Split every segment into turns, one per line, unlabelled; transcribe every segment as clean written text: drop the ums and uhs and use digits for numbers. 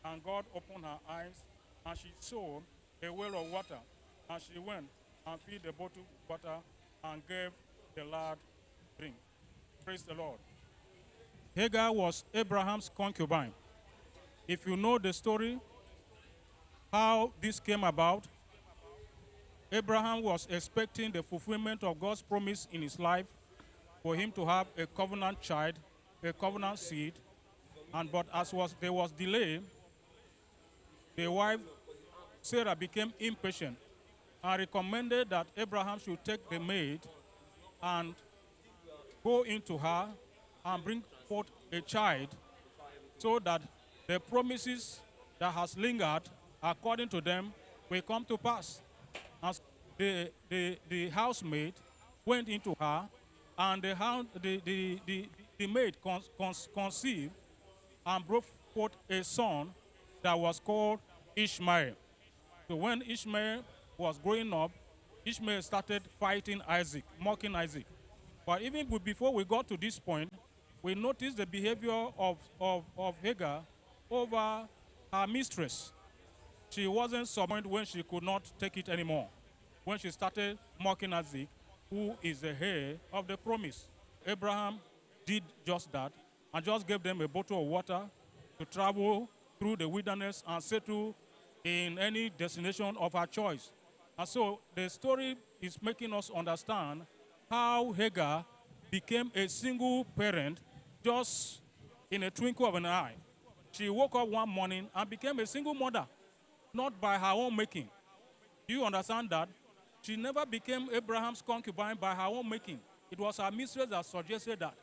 And God opened her eyes, and she saw a well of water. And she went and filled the bottle with water and gave the lad drink. Praise the Lord. Hagar was Abraham's concubine. If you know the story, how this came about, Abraham was expecting the fulfillment of God's promise in his life for him to have a covenant child, a covenant seed, and but there was delay, the wife Sarah became impatient and recommended that Abraham should take the maid and go into her and bring forth a child so that the promises that has lingered according to them will come to pass. And the housemaid went into her, and the maid conceived and brought forth a son that was called Ishmael. So when Ishmael was growing up, Ishmael started fighting Isaac, mocking Isaac. But even before we got to this point, we noticed the behavior of Hagar over her mistress. She wasn't submitted when she could not take it anymore. When she started mocking Isaac, who is the heir of the promise. Abraham did just that and just gave them a bottle of water to travel through the wilderness and settle in any destination of her choice. And so the story is making us understand how Hagar became a single parent just in a twinkle of an eye. She woke up one morning and became a single mother, not by her own making. Do you understand that? She never became Abraham's concubine by her own making. It was her mistress that suggested that.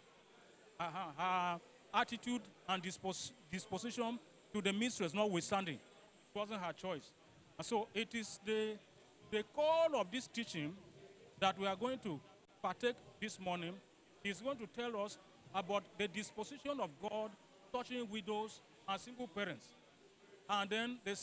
Her attitude and disposition to the mistress notwithstanding. It wasn't her choice. And so it is the call of this teaching that we are going to partake this morning is going to tell us about the disposition of God touching widows and single parents. And then the